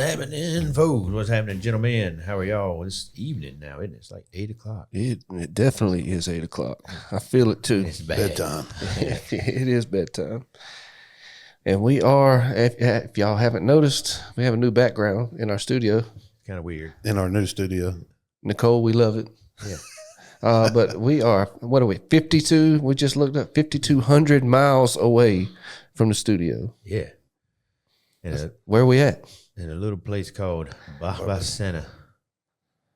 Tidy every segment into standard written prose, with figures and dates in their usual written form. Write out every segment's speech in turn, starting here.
happening, folks? What's happening, gentlemen? How are y'all? It's evening now, isn't it? It's like 8 o'clock. It definitely is 8 o'clock. I feel it too. It's bad. Bedtime. It is bedtime. And we are, if y'all haven't noticed, we have a new background in our studio. Kind of weird. In our new studio. Nicole, we love it. Yeah. But we are, what are we, 52? We just looked up 5,200 miles away from the studio. Yeah. Where are we at? In a little place called Barbacena,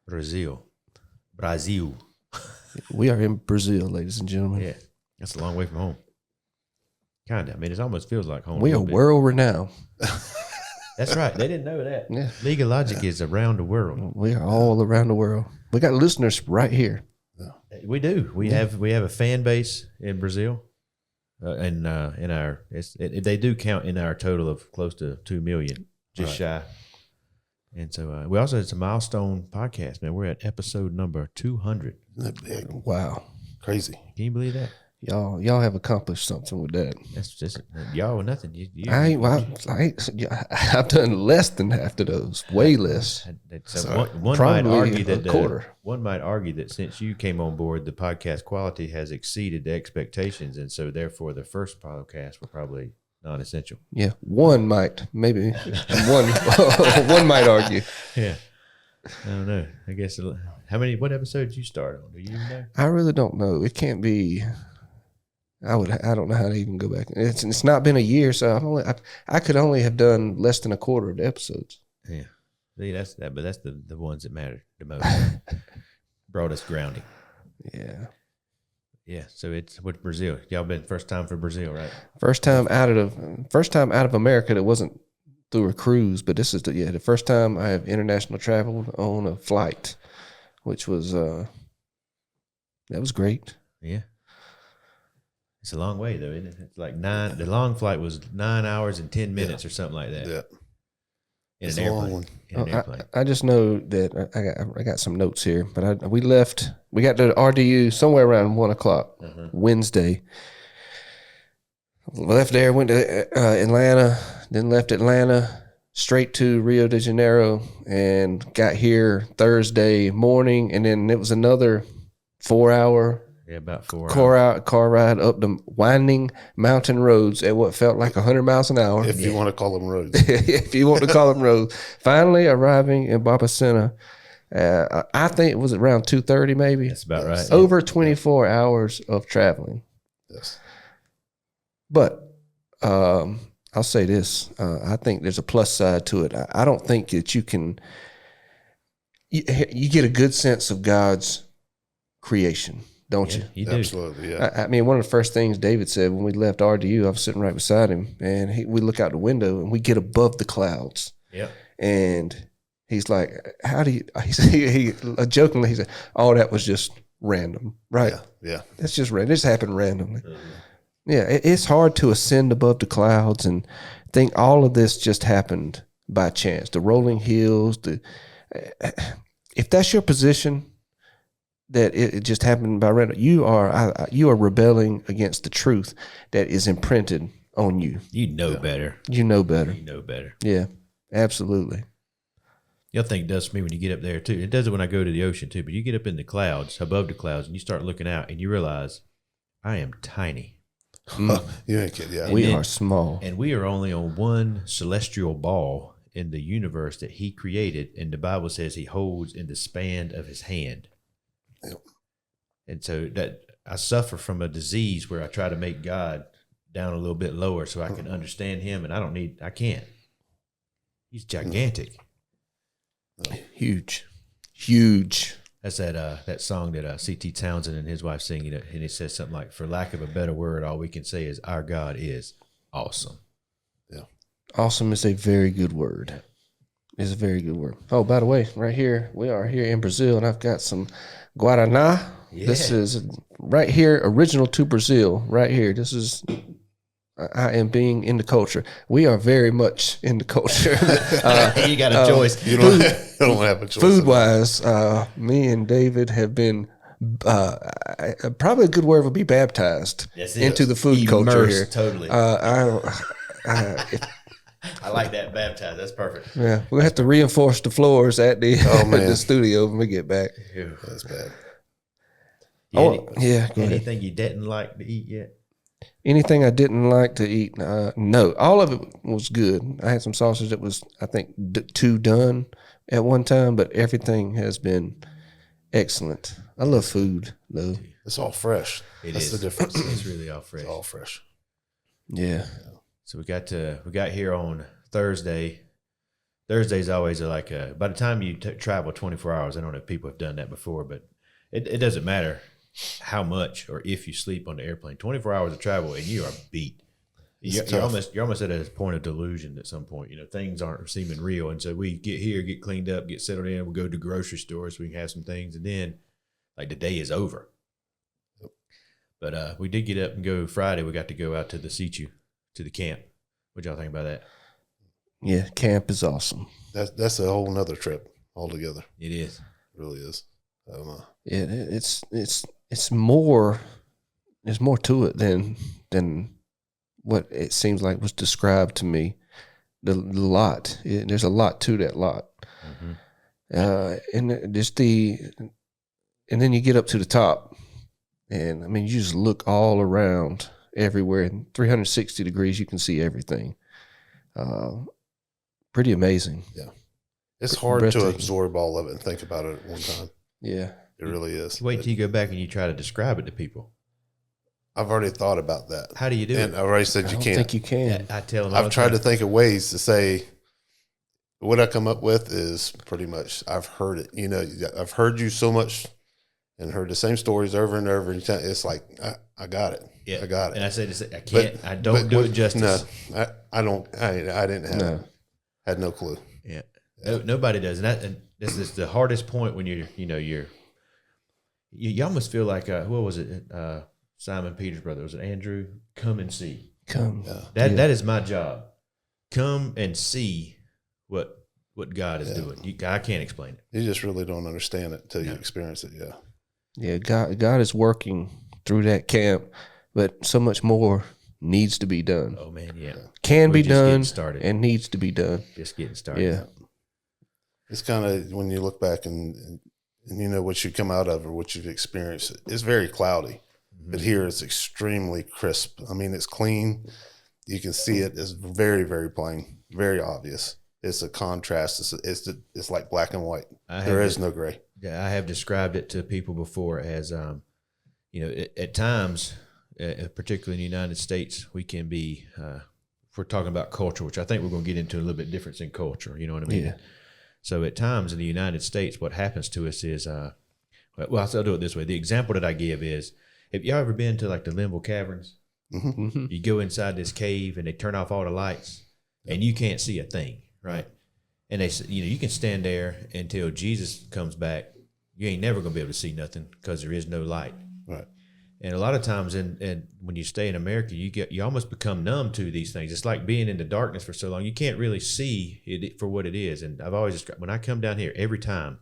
Brazil. We are in Brazil, ladies and gentlemen. Yeah. That's a long way from home. Kind of. I mean, it almost feels like home. We are world renowned. That's right. They didn't know that. Yeah. League of Logic is around the world. We are all around the world. We got listeners right here. We do. We have a fan base in Brazil, and in our they do count in our total of close to 2 million, just shy. And so we also it's a milestone podcast, man. We're at episode number 200. Isn't that big? Wow. Crazy. Can you believe that? Y'all have accomplished something with that. That's just y'all nothing. I've done less than half of those, way less. One might Probably argue a that quarter. One might argue that since you came on board, the podcast quality has exceeded the expectations, and so therefore the first podcast were probably non-essential. Yeah, one might maybe one might argue. Yeah, I don't know. I guess what episode did you start on? Do you even know? I really don't know. It can't be. I don't know how to even go back. It's not been a year, so I could only have done less than a quarter of the episodes. Yeah, see that's the ones that matter the most. Brought us grounding. Yeah. Yeah, so it's with Brazil. Y'all been first time for Brazil, right? First time out of America that wasn't through a cruise, but this is the first time I have international travel on a flight, which was that was great. Yeah. It's a long way though, isn't it? It's like the long flight was 9 hours and 10 minutes or something like that. Yeah. In an airplane. In an airplane. I just know that I got some notes here, but we got to RDU somewhere around 1 o'clock Wednesday. Left there, went to Atlanta, then left Atlanta straight to Rio de Janeiro, and got here Thursday morning, and then it was another 4 hour. Yeah, about 4 hours. Car ride up the winding mountain roads at what felt like 100 miles an hour. If you want to call them roads. If you want to call them roads. Finally arriving in Barbacena, I think it was around 2:30 maybe. That's about right. Over 24 hours of traveling. Yes. But I'll say this. I think there's a plus side to it. I don't think that you get a good sense of God's creation. Don't you? You do. Absolutely, yeah. I mean, one of the first things David said when we left RDU, I was sitting right beside him, and we look out the window and we get above the clouds. Yep. And he's like, "How do you?" He jokingly he said, "Oh, that was just random, right? Yeah. That's just random. This happened randomly." Yeah, it's hard to ascend above the clouds and think all of this just happened by chance. The rolling hills, if that's your position, that it just happened by random, you are rebelling against the truth that is imprinted on you. You know better. You know better. You know better. Yeah, absolutely. The other thing it does for me when you get up there too, it does it when I go to the ocean too, but you get up in the clouds, above the clouds, and you start looking out and you realize I am tiny. You ain't kidding. Yeah. We are small. And we are only on one celestial ball in the universe that he created, and the Bible says he holds in the span of his hand. Yep. And so that I suffer from a disease where I try to make God down a little bit lower so I can understand him, and I can't. He's gigantic. Huge. That's that song that C.T. Townsend and his wife sing, and it says something like, "For lack of a better word, all we can say is our God is awesome." Yeah. Awesome is a very good word. It's a very good word. Oh, by the way, right here, we are here in Brazil, and I've got some Guaraná. Yeah. This is right here, original to Brazil, right here. This is, I am being in the culture. We are very much in the culture. You got a choice. You don't have a choice. Food-wise, me and David have been, probably a good word would be baptized Yes, into the food culture here. Totally. I like that, baptized. That's perfect. Yeah, we'll have to reinforce the floors at the man. the studio when we get back. Ew. That's bad. Oh, yeah, go ahead. Anything you didn't like to eat yet? Anything I didn't like to eat? No, all of it was good. I had some sausage that was, I think, too done at one time, but everything has been excellent. I love food, though. It's all fresh. That's the difference. It's really all fresh. It's all fresh. Yeah. So we got here on Thursday. Thursday's always like by the time you travel 24 hours, I don't know if people have done that before, but it doesn't matter how much or if you sleep on the airplane. 24 hours of travel and you are beat. You're almost at a point of delusion at some point. You know, things aren't seeming real, and so we get here, get cleaned up, get settled in. We go to grocery stores so we can have some things, and then like the day is over. But we did get up and go Friday. We got to go out to the Situ, to the camp. What y'all think about that? Yeah, camp is awesome. That's a whole nother trip altogether. It is. It really is. I don't know. Yeah, it's more. There's more to it than what it seems like was described to me. The lot. There's a lot to that lot. And just and then you get up to the top, and I mean, you just look all around everywhere. In 360 degrees, you can see everything. Pretty amazing. Yeah. It's hard to breathtaking. absorb all of it and think about it at one time. Yeah. It really is. Wait till you go back and you try to describe it to people. I've already thought about that. How do you do And it? I already said I you don't can't. think you can. I tell them. all I've the tried time. to think of ways to say what I come up with is pretty much I've heard it. You know, I've heard you so much and heard the same stories over and over. And it's like I got it. Yeah, I got it. And I say, I can't. I don't do it justice. No, I don't. I didn't have. No. Had no clue. Yeah, no, nobody does, and this is the hardest point when you almost feel like what was it? Simon Peter's brother, was it Andrew? Come and see. Come. That is my job. Come and see what God is doing. I can't explain it. You just really don't understand it until you experience it. Yeah. Yeah, God is working through that camp, but so much more needs to be done. Oh man, yeah. Can We're be just getting done started. and needs to be done. Just getting started. Yeah. It's kind of when you look back and you know what you come out of or what you've experienced. It's very cloudy, but here it's extremely crisp. I mean, it's clean. You can see it. It's very, very plain, very obvious. It's a contrast. It's like black and white. There is no gray. Yeah, I have described it to people before as, at times, particularly in the United States, we can be, if we're talking about culture, which I think we're going to get into a little bit difference in culture, you know what I mean? Yeah. So at times in the United States, what happens to us is, I'll do it this way. The example that I give is, have y'all ever been to like the Linville Caverns? Mm-hmm. You go inside this cave and they turn off all the lights and you can't see a thing, right? And they say, you can stand there until Jesus comes back. You ain't never going to be able to see nothing because there is no light. Right. And a lot of times, and when you stay in America, you almost become numb to these things. It's like being in the darkness for so long. You can't really see it for what it is. And I've always described, when I come down here, every time,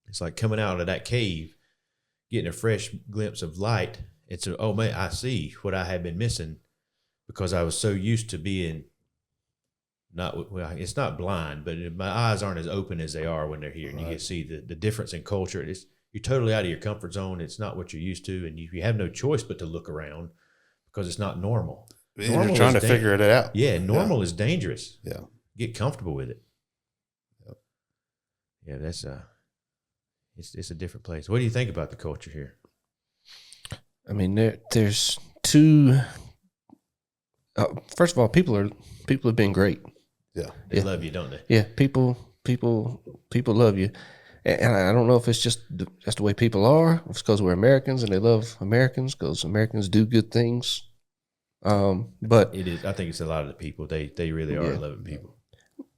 it's like coming out of that cave, getting a fresh glimpse of light. It's oh man, I see what I had been missing because I was so used to being it's not blind, but my eyes aren't as open as they are when they're here. And you can see the difference in culture. You're totally out of your comfort zone. It's not what you're used to. And you have no choice but to look around because it's not normal. And Normal you're trying to is figure it out. Yeah, normal is dangerous. Yeah. Get comfortable with it. Yep. Yeah, that's it's a different place. What do you think about the culture here? I mean, there's two. First of all, people have been great. Yeah. They love you, don't they? Yeah, people love you, and I don't know if it's just the way people are. It's because we're Americans and they love Americans because Americans do good things. But It is. I think it's a lot of the people. They really are loving people.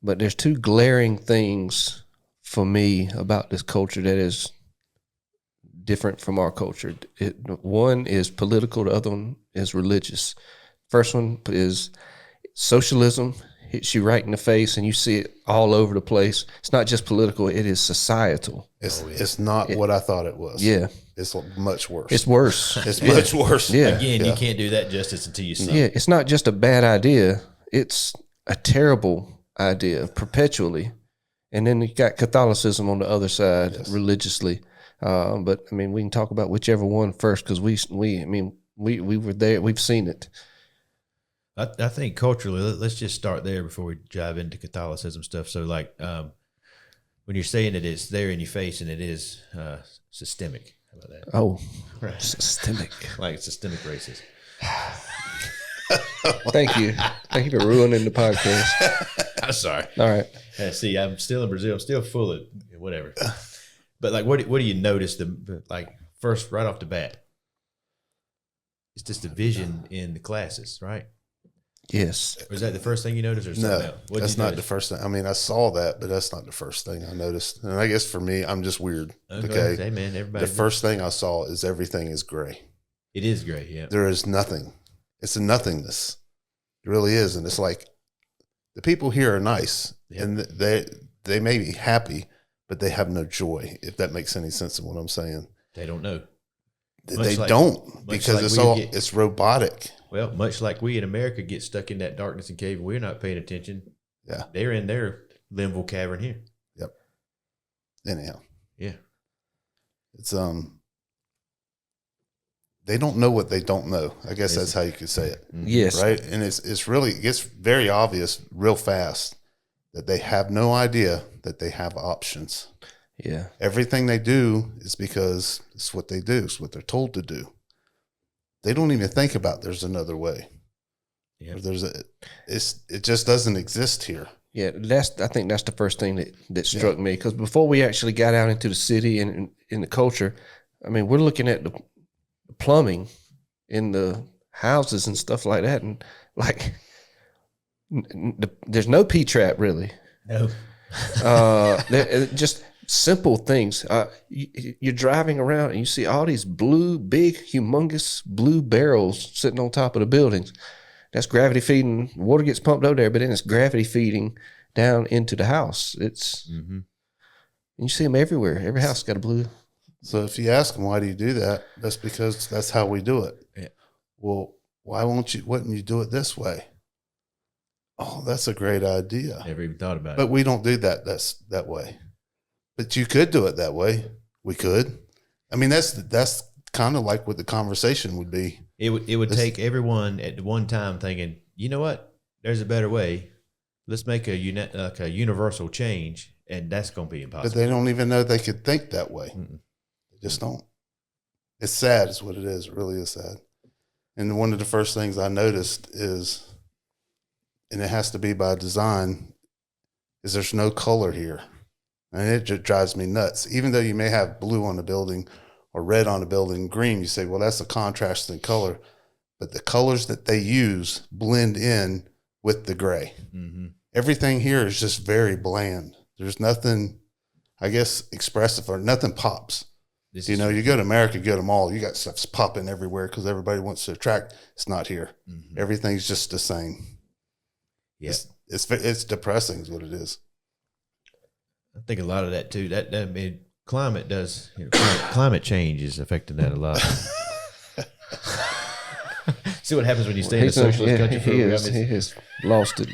But there's two glaring things for me about this culture that is different from our culture. One is political, the other one is religious. First one is socialism. Hits you right in the face, and you see it all over the place. It's not just political; it is societal. It's not what I thought it was. Yeah, It's much worse. it's worse. It's much worse. Yeah, Again, you can't do that justice until you see. yeah. It's not just a bad idea; it's a terrible idea perpetually. And then you got Catholicism on the other side religiously. But I mean, we can talk about whichever one first because we were there. We've seen it. I think culturally, let's just start there before we dive into Catholicism stuff. So, like, when you're saying it is there in your face and it is systemic, how about that? Oh, Right. systemic. Like systemic racism. Thank you for ruining the podcast. I'm sorry. All right. See, I'm still in Brazil. I'm still full of whatever. But like, what do you notice? Like first, right off the bat, it's this division in the classes, right? Yes. Was that the first thing you noticed, or something No, else? What'd that's you not notice? the first thing. I mean, I saw that, but that's not the first thing I noticed. And I guess for me, I'm just weird. Okay. Hey man, everybody. The first thing I saw is everything is gray. It is great. Yeah. There is nothing. It's a nothingness. It really is. And it's like the people here are nice Yep. and they may be happy, but they have no joy, if that makes any sense of what I'm saying. They don't know. They like- don't much because like it's robotic. Well, much like we in America get stuck in that darkness and cave, we're not paying attention. Yeah. They're in their Linville cavern here. Anyhow, Yeah. it's they don't know what they don't know. I guess that's how you could say it. Yes. Right. And it gets very obvious real fast that they have no idea that they have options. Yeah. Everything they do is because it's what they do. It's what they're told to do. They don't even think about there's another way. Yeah. Or it just doesn't exist here. Yeah, I think that's the first thing that struck me because before we actually got out into the city and in the culture, I mean, we're looking at the plumbing in the houses and stuff like that, and like there's no P-trap really. No. Just simple things. You're driving around and you see all these big, humongous blue barrels sitting on top of the buildings. That's gravity feeding. Water gets pumped over there, but then it's gravity feeding down into the house. It's and you see them everywhere. Every house got a blue. So if you ask them, why do you do that? That's because that's how we do it. Yeah. Well, wouldn't you do it this way? Oh, that's a great idea. Never even thought about But it. we don't do that. That way. But you could do it that way. We could. I mean, that's kind of like what the conversation would be. It would take everyone at one time thinking, you know what? There's a better way. Let's make a universal change, and that's going to be impossible. But they don't even know they could think that way. Mm-mm. They just don't. It's sad is what it is. It really is sad. And one of the first things I noticed is, and it has to be by design, is there's no color here. And it just drives me nuts. Even though you may have blue on the building or red on the building, green, you say, well, that's a contrasting color. But the colors that they use blend in with the gray. Mm-hmm. Everything here is just very bland. There's nothing, I guess, expressive or nothing pops. You know, you go to America, you go to mall, you got stuff popping everywhere because everybody wants to attract. It's not here. Mm-hmm. Everything's just the same. Yeah. It's depressing is what it is. I think a lot of that too. That I mean, climate does. Climate change is affecting that a lot. See what happens when you stay in a socialist country for he a has lost it.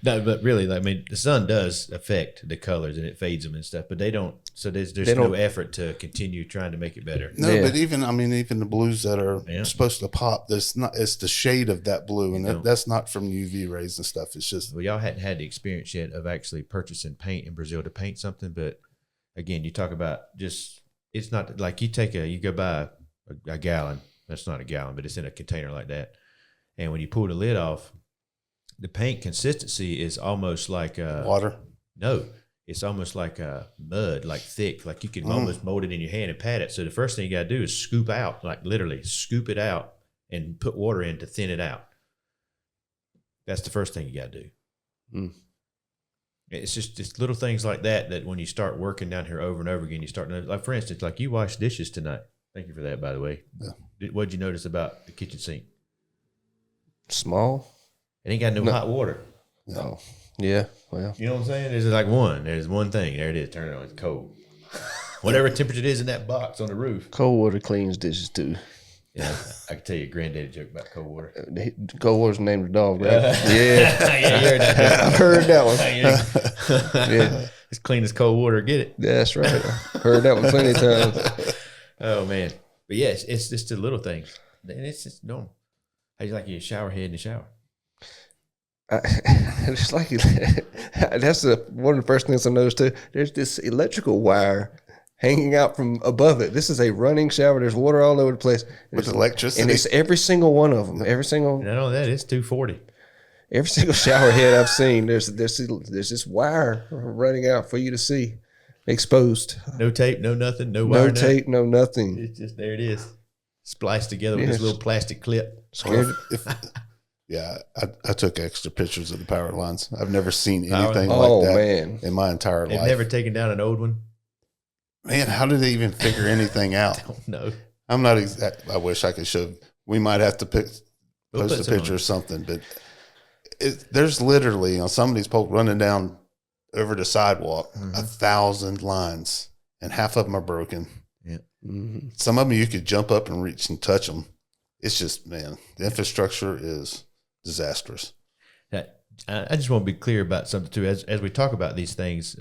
No, but really, I mean, the sun does affect the colors and it fades them and stuff, but they don't. So there's They no don't- effort to continue trying to make it better. No, Yeah. but even the blues that are Yeah. supposed to pop, it's the shade of that blue, and No. that's not from UV rays and stuff. It's just Well, y'all hadn't had the experience yet of actually purchasing paint in Brazil to paint something, but again, you talk about just it's not like you go buy a gallon. That's not a gallon, but it's in a container like that, and when you pull the lid off, the paint consistency is almost like water. No, it's almost like mud, like thick, like you can almost mold it in your hand and pat it. So the first thing you got to do is scoop out, like literally scoop it out and put water in to thin it out. That's the first thing you got to do. Mm. It's just little things like that when you start working down here over and over again, you start to, like, for instance, like you washed dishes tonight. Thank you for that, by the way. Yeah. What'd you notice about the kitchen sink? Small. It ain't got no hot water. No. Yeah. Well. You know what I'm saying? There's like there's one thing. There it is. Turn it on. It's cold. Whatever temperature it is in that box on the roof. Cold water cleans dishes too. Yeah, I can tell you a granddaddy joke about cold water. Cold water's named the dog, right? Yeah, Yeah. you heard that. I've heard that one. Yeah, it's clean as cold water. Get it? That's right. I heard that one plenty of times. Oh man, but yeah, it's just the little things, and it's just normal. How you like your shower head in the shower? It's like that's one of the first things I noticed too. There's this electrical wire hanging out from above it. This is a running shower. There's water all over the place. With electricity. And it's every single one of them. Every single Not only that, it's 240. every single shower head I've seen. There's this wire running out for you to see, exposed. No tape, no nothing, no wire. No tape, no nothing. It's just there. It is spliced together with Yes. this little plastic clip. Scared. Yeah, I took extra pictures of the power lines. I've never seen Power anything lines? like Oh that man. in my entire They've life. never taken down an old one. Man, how did they even figure anything out? No, I'm not exact. I wish I could show. We might have to post put a some on picture or something, but there's literally on some of these poles running down over the sidewalk 1,000 lines, and half of them are broken. Mhm. Some of them you could jump up and reach and touch them. It's just, man, the infrastructure is disastrous. I just want to be clear about something too. As we talk about these things,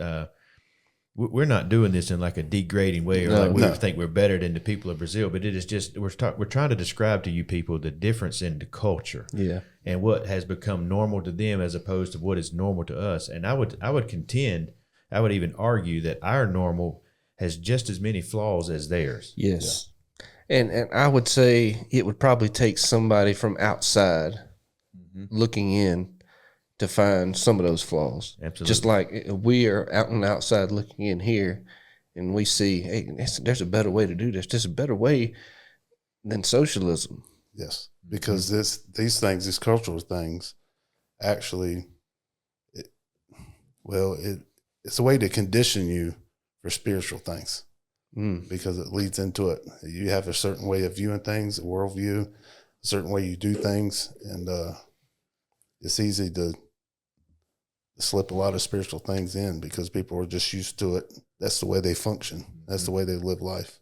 we're not doing this in like a degrading way or No, like we no. think we're better than the people of Brazil. But it is just we're trying to describe to you people the difference in the culture Yeah. and what has become normal to them as opposed to what is normal to us. And I would contend, I would even argue that our normal has just as many flaws as theirs. Yes. And I would say it would probably take somebody from outside looking in to find some of those flaws. Absolutely. Just like we are out and outside looking in here and we see, hey, there's a better way to do this. There's a better way than socialism. Yes, because these things, these cultural things, actually, it's a way to condition you for spiritual things because it leads into it. You have a certain way of viewing things, a worldview, a certain way you do things, and it's easy to slip a lot of spiritual things in because people are just used to it. That's the way they function. That's the way they live life.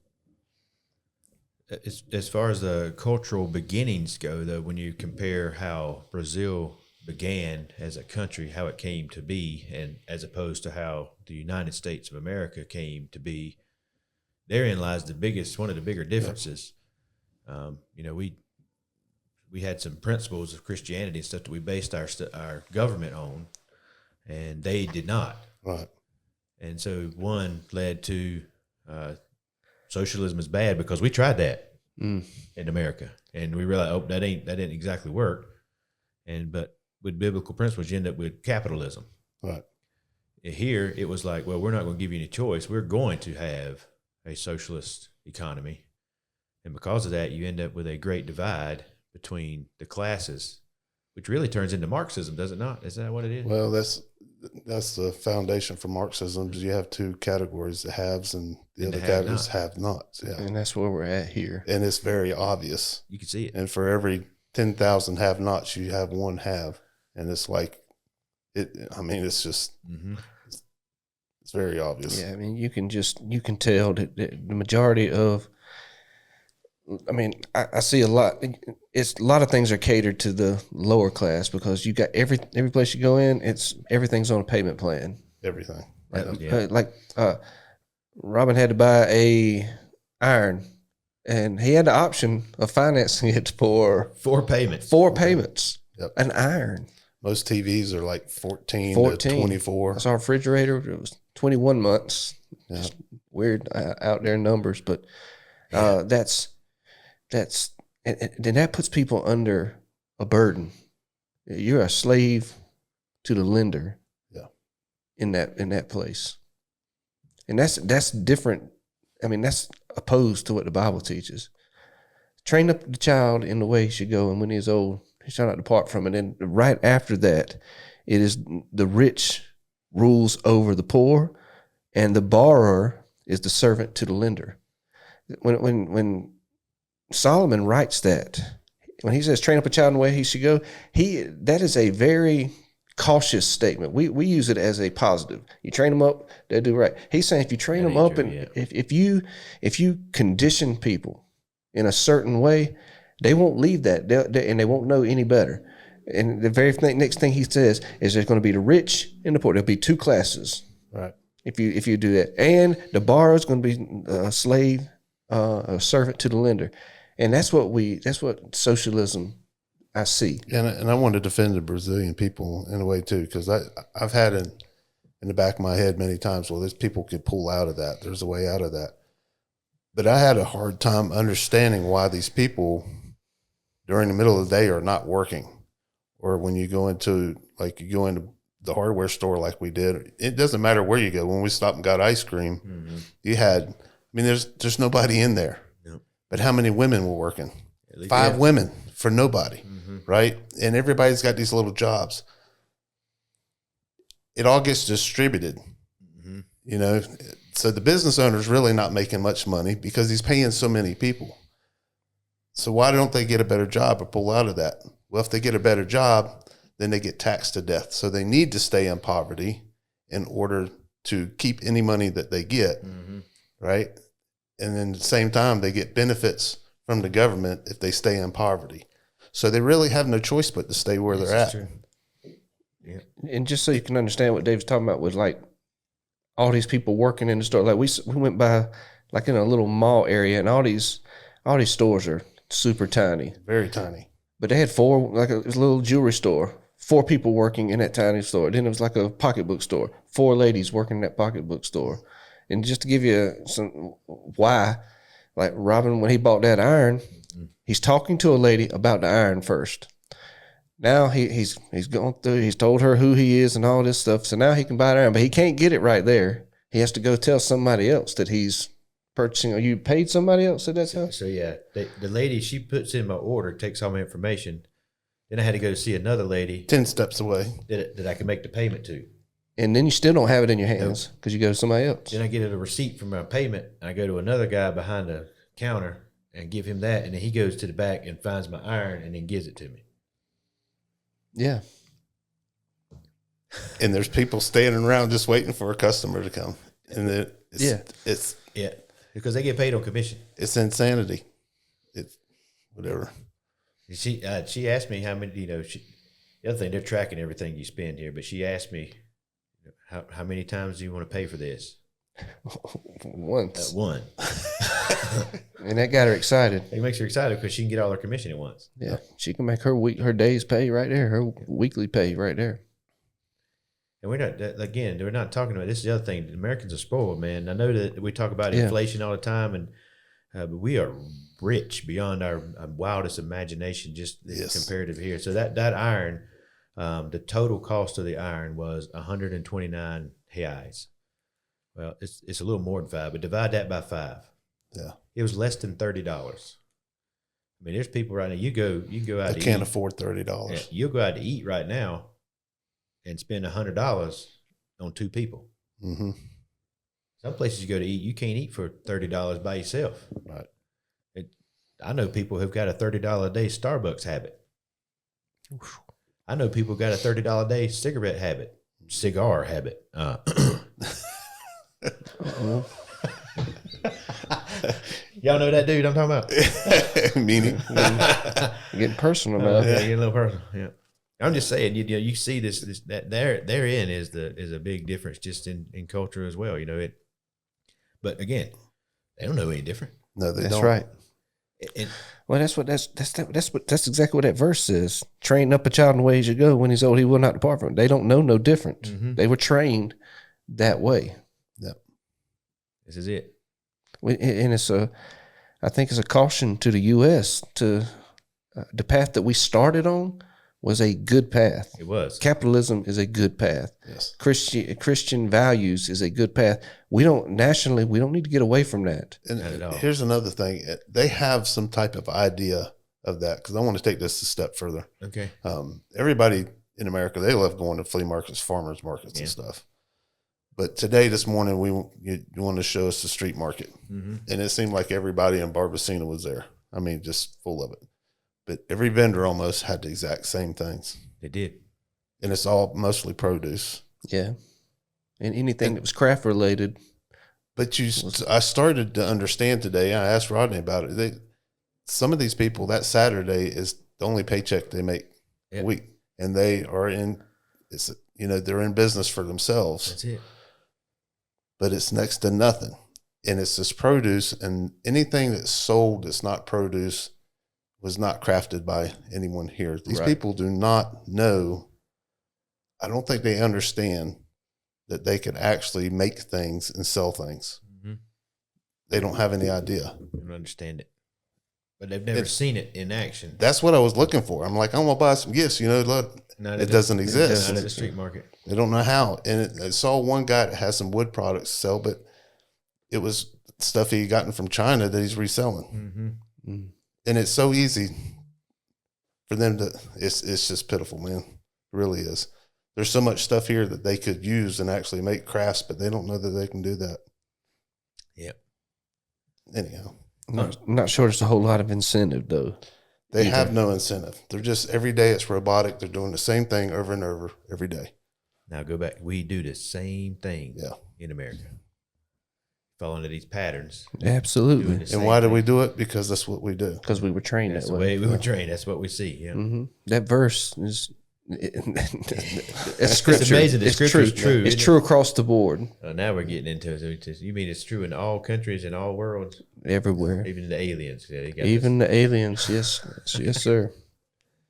As far as the cultural beginnings go, though, when you compare how Brazil began as a country, how it came to be, and as opposed to how the United States of America came to be, therein lies one of the bigger differences. We had some principles of Christianity and stuff that we based our government on, and they did not. Right. And so one led to socialism is bad because we tried that in America, and we realized, oh, that didn't exactly work. But with biblical principles, you end up with capitalism. Right. Here, it was like, well, we're not going to give you any choice. We're going to have a socialist economy, and because of that, you end up with a great divide between the classes, which really turns into Marxism, does it not? Is that what it is? Well, that's the foundation for Marxism. Is you have two categories: the haves and the And other the categories, have-nots. Yeah, And that's where we're at here. and it's very obvious. You can see it. And for every 10,000 have-nots, you have one have, and it's like it. I mean, it's just it's very obvious. Yeah, I mean, you can tell that the majority of, I mean, I see a lot. A lot of things are catered to the lower class because you got every place you go in, everything's on a payment plan. Everything. Robin had to buy a iron, and he had the option of financing it for 4 payments. 4 payments. Yep. An iron. Most TVs are like 14 to 14. 24. I saw a refrigerator. It was 21 months. Yeah. Just weird out there numbers, but that's and then that puts people under a burden. You're a slave to the lender. Yeah. In that place, and that's different. I mean, that's opposed to what the Bible teaches. Train up the child in the way he should go, and when he's old, he shall not depart from it. And right after that, it is the rich rules over the poor, and the borrower is the servant to the lender. When Solomon writes that, when he says train up a child in the way he should go, that is a very cautious statement. We use it as a positive. You train them up, they'll do right. He's saying if you train them up, and if you condition people in a certain way, they won't leave that, and they won't know any better. And the very next thing he says is there's going to be the rich and the poor. There'll be two classes. Right. If you do that, and the borrower is going to be a slave, a servant to the lender, and that's what socialism I see. And I want to defend the Brazilian people in a way too, because I've had it in the back of my head many times. Well, there's people could pull out of that. There's a way out of that. But I had a hard time understanding why these people during the middle of the day are not working, or when you go into the hardware store like we did. It doesn't matter where you go. When we stopped and got ice cream, you had. There's nobody in there. Nope. But how many women were working? 5 Yeah. women for nobody, right? And everybody's got these little jobs. It all gets distributed, So the business owner's really not making much money because he's paying so many people. So why don't they get a better job or pull out of that? Well, if they get a better job, then they get taxed to death. So they need to stay in poverty in order to keep any money that they get, right? And then at the same time, they get benefits from the government if they stay in poverty. So they really have no choice but to stay where they're at. True. Yeah. And just so you can understand what Dave's talking about was like all these people working in the store. Like we went by like in a little mall area, and all these stores are super tiny. Very tiny. But they had it was a little jewelry store. 4 people working in that tiny store. Then it was like a pocketbook store. 4 ladies working in that pocketbook store. And just to give you some why, like Robin, when he bought that iron, he's talking to a lady about the iron first. Now he's gone through, he's told her who he is and all this stuff. So now he can buy the iron, but he can't get it right there. He has to go tell somebody else that he's purchasing. Are you paid somebody else at that time? So yeah, the lady, she puts in my order, takes all my information. Then I had to go to see another lady 10 steps away. that I could make the payment to. And then you still don't have it in your hands because you go to somebody else. Then I get a receipt for my payment, and I go to another guy behind the counter and give him that, and then he goes to the back and finds my iron and then gives it to me. Yeah. And there's people standing around just waiting for a customer to come. And it's Yeah, because they get paid on commission. It's insanity. It's whatever. She asked me how many, the other thing, they're tracking everything you spend here, but she asked me, how many times do you want to pay for this? Once. One. And that got her excited. It makes her excited because she can get all her commission at once. Yeah. She can make her day's pay right there, her weekly pay right there. And we're not talking about, this is the other thing. Americans are spoiled, man. I know that we talk about inflation all the time, but we are rich beyond our wildest imagination, just comparative here. So that iron, the total cost of the iron was 129 reais. Well, it's a little more than 5, but divide that by 5. Yeah. It was less than $30. I mean, there's people right now, you can go out to eat. I can't afford $30. Yeah, you'll go out to eat right now and spend $100 on 2 people. Mm-hmm. Some places you go to eat, you can't eat for $30 by yourself. Right. I know people who've got a $30 a day Starbucks habit. I know people got a $30 a day cigar habit. Y'all know that dude I'm talking about? Meaning? Getting personal now. Yeah, getting a little personal. Yeah. I'm just saying, you see this that therein is a big difference just in culture as well. But again, they don't know any different. No, they That's don't. right. Well, that's exactly what that verse says. Train up a child in the way he should go. When he's old, he will not depart from it. They don't know no different. Mm-hmm. They were trained that way. Yep. This is it. And I think it's a caution to the U.S. to the path that we started on was a good path. It was. Capitalism is a good path. Yes. Christian values is a good path. We don't need to get away from that. And Not at all. here's another thing. They have some type of idea of that, because I want to take this a step further. Okay. Everybody in America, they love going to flea markets, farmers markets, and stuff. But this morning, you wanted to show us the street market. Mm-hmm. And it seemed like everybody in Barbacena was there. I mean, just full of it. But every vendor almost had the exact same things. They did. And it's all mostly produce. Yeah. And anything that was craft related. But I started to understand today, I asked Rodney about it. some of these people, that Saturday is the only paycheck they make a week, and they are they're in business for themselves. That's it. But it's next to nothing, and it's this produce, and anything that's sold that's not produce was not crafted by anyone here. These people do not know. I don't think they understand that they can actually make things and sell things. Mm-hmm. They don't have any idea. They don't understand it. But they've never seen it in action. That's what I was looking for. I'm like, I'm going to buy some gifts. Look, it doesn't exist. Not at the street market. They don't know how. And I saw one guy that has some wood products to sell, but it was stuff he had gotten from China that he's reselling. Mm-hmm. Mm. And it's so easy for them to, it's just pitiful, man. It really is. There's so much stuff here that they could use and actually make crafts, but they don't know that they can do that. Yep. Anyhow. I'm not sure there's a whole lot of incentive, though. They have no incentive. They're just, every day it's robotic. They're doing the same thing over and over every day. Now go back. We do the same thing in America. Fall into these patterns. Absolutely. And why do we do it? Because that's what we do. Because we were trained that's that the way. We were trained. That's what we see. Yeah. Mm-hmm. That verse is... it's scripture. It's amazing. The scripture is true. It's true across the board. Now we're getting into it. You mean it's true in all countries and all worlds? Everywhere. Even the aliens. Yeah, even the aliens. Yes. Yes, sir.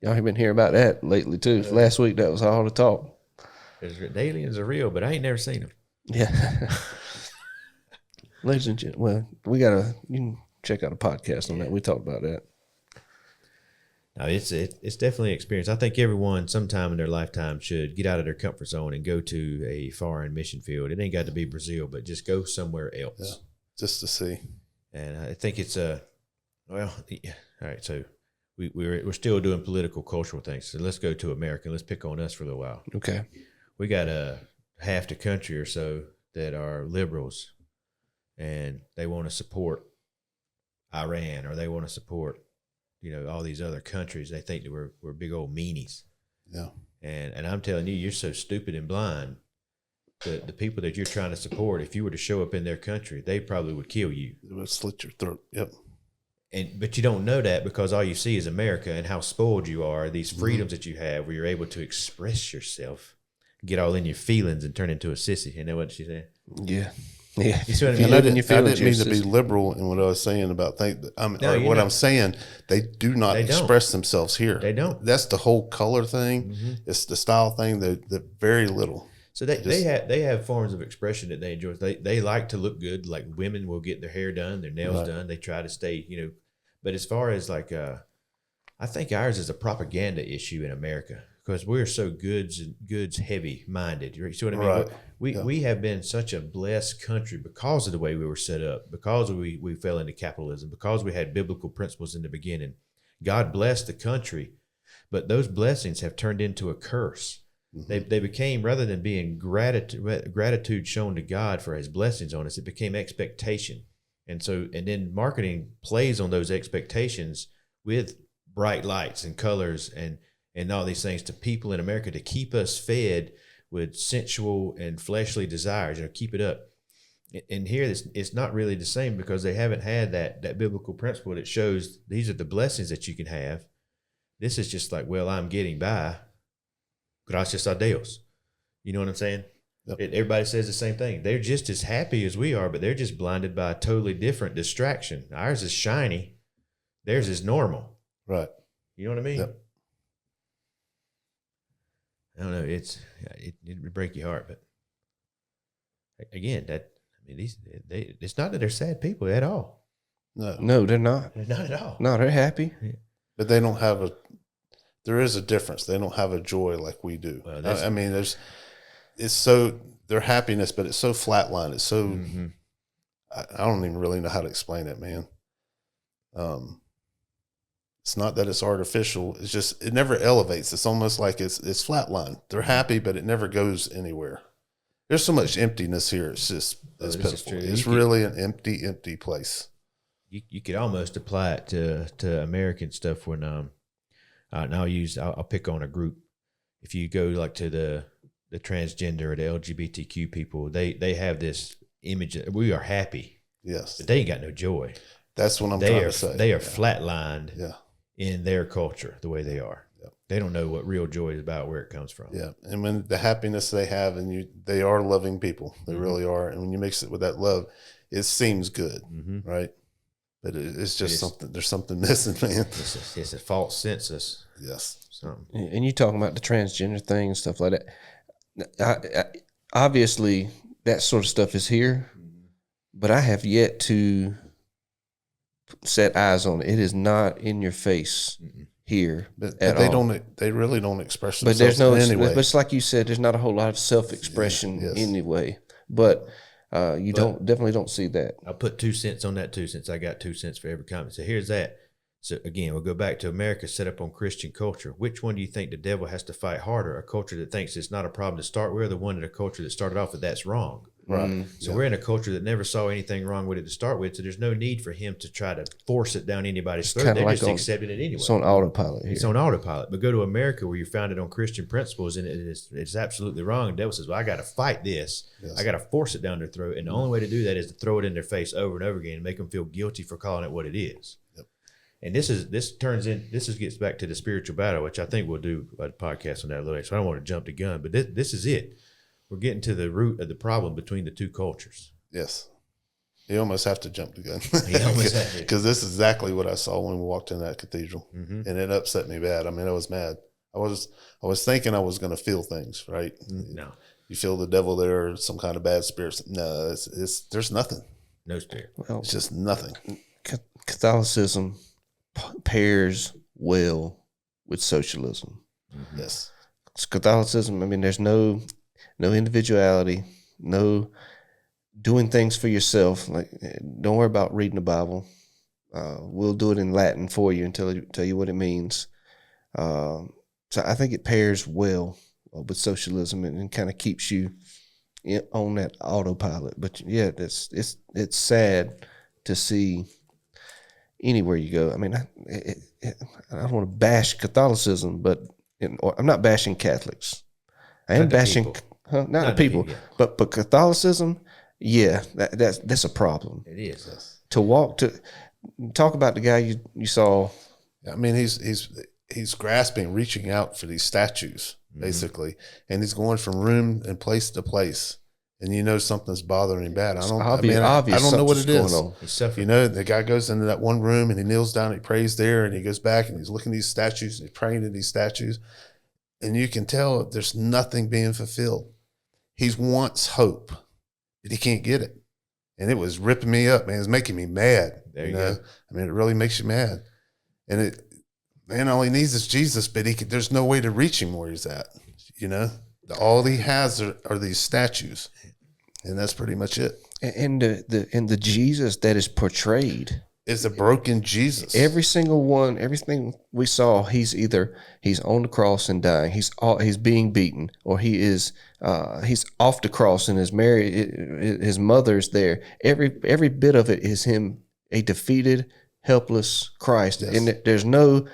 Y'all have been hearing about that lately, too. Last week, that was all the talk. The aliens are real, but I ain't never seen them. Yeah. Ladies and gentlemen, well, you can check out a podcast on that. We talked about that. No, it's definitely an experience. I think everyone sometime in their lifetime should get out of their comfort zone and go to a foreign mission field. It ain't got to be Brazil, but just go somewhere else. Just to see. And I think it's all right. So we're still doing political, cultural things. So let's go to America. Let's pick on us for a little while. Okay. We got half the country or so that are liberals, and they want to support Iran, or they want to support all these other countries. They think that we're big old meanies. Yeah. And I'm telling you, you're so stupid and blind. The people that you're trying to support, if you were to show up in their country, they probably would kill you. It would slit your throat. Yep. But you don't know that because all you see is America and how spoiled you are, these freedoms that you have where you're able to express yourself, get all in your feelings and turn into a sissy. You know what she said? Yeah. Yeah. You see what I mean? I didn't mean to be liberal in what I was saying about things. I'm saying, they do not express themselves here. They don't. That's the whole color thing. Mm-hmm. It's the style thing. They're very little. So they have forms of expression that they enjoy. They like to look good. Like women will get their hair done, their nails done. They try to stay, But as far as I think ours is a propaganda issue in America because we're so goods heavy minded. You see what I mean? Right. We have been such a blessed country because of the way we were set up, because we fell into capitalism, because we had biblical principles in the beginning. God blessed the country, but those blessings have turned into a curse. Mm-hmm. They became, rather than being gratitude shown to God for his blessings on us, it became expectation. And then marketing plays on those expectations with bright lights and colors and all these things to people in America to keep us fed with sensual and fleshly desires, keep it up. And here it's not really the same because they haven't had that biblical principle that shows these are the blessings that you can have. This is just like, well, I'm getting by. Gracias a Dios. You know what I'm saying? Yep. Everybody says the same thing. They're just as happy as we are, but they're just blinded by a totally different distraction. Ours is shiny. Theirs is normal. Right. You know what I mean? Yep. I don't know. It would break your heart, but again, it's not that they're sad people at all. No, they're not. They're not at all. No, they're happy. But they don't have there is a difference. They don't have a joy like we do. Well, their happiness, but it's so flatlined. It's so, mm-hmm. I don't even really know how to explain it, man. It's not that it's artificial. It's just, it never elevates. It's almost like it's flatlined. They're happy, but it never goes anywhere. There's so much emptiness here. It's just, it's pitiful. It's really an empty place. You could almost apply it to American stuff when, and I'll pick on a group. If you go like to the transgender or the LGBTQ people, they have this image that we are happy. Yes. But they ain't got no joy. That's what I'm trying to say. They are flatlined Yeah. in their culture the way they are. Yep. They don't know what real joy is about, where it comes from. Yeah. And when the happiness they have, and they are loving people, they really are. And when you mix it with that love, it seems good, right? But it's just something. There's something missing, man. It's a false census. Yes. Something. And you talking about the transgender thing and stuff like that. Obviously, that sort of stuff is here, but I have yet to set eyes on it. It is not in your face here But at they all. don't. They really don't express But themselves there's no. anyway. But it's like you said. There's not a whole lot of self-expression Yes. anyway. But you definitely don't see that. I'll put 2 cents on that too, since I got 2 cents for every comment. So here's that. So again, we'll go back to America set up on Christian culture. Which one do you think the devil has to fight harder? A culture that thinks it's not a problem to start with, or the one in a culture that started off with that's wrong? Right. So we're in a culture that never saw anything wrong with it to start with. So there's no need for him to try to force it down anybody's throat. kinda They're like just on- accepting it anyway. It's on autopilot here. It's on autopilot. But go to America where you're founded on Christian principles and it's absolutely wrong. The devil says, well, I got to fight this. Yes. I got to force it down their throat. And the only way to do that is to throw it in their face over and over again and make them feel guilty for calling it what it is. Yep. And this gets back to the spiritual battle, which I think we'll do a podcast on that a little later. So I don't want to jump the gun, but this is it. We're getting to the root of the problem between the two cultures. Yes. You almost have to jump the gun. You almost have to. Because this is exactly what I saw when we walked in that cathedral. Mhm. And it upset me bad. I mean, I was mad. I was thinking I was going to feel things, right? No, You feel the devil there, or some kind of bad spirits. No, there's nothing. no spirit. Well, It's just nothing. Catholicism pairs well with socialism. Yes. It's Catholicism, I mean, there's no individuality, no doing things for yourself. Like, don't worry about reading the Bible. We'll do it in Latin for you and tell you what it means. So I think it pairs well with socialism and kind of keeps you on that autopilot. But yeah, it's sad to see anywhere you go. I mean, I don't want to bash Catholicism, but I'm not bashing Catholics. I am Not the bashing people. not the Not the people, people, but Catholicism. Yeah, that's a problem. It is. To talk about the guy you saw. I mean, he's grasping, reaching out for these statues, basically, and he's going from room and place to place. And you know something's bothering him bad. I don't know what it is. He's suffering. You know, the guy goes into that one room and he kneels down, he prays there, and he goes back and he's looking at these statues and he's praying to these statues. And you can tell there's nothing being fulfilled. He wants hope, but he can't get it. And it was ripping me up, man. It was making me mad. There you go. I mean, it really makes you mad. And man, all he needs is Jesus, but there's no way to reach him where he's at. You know, all he has are these statues. And that's pretty much it. And the Jesus that is portrayed, It's a broken Jesus. every single one, everything we saw, he's on the cross and dying. He's being beaten, or he's off the cross and is married. His mother's there. Every bit of it is him, a defeated, helpless Christ. Yes. And there's no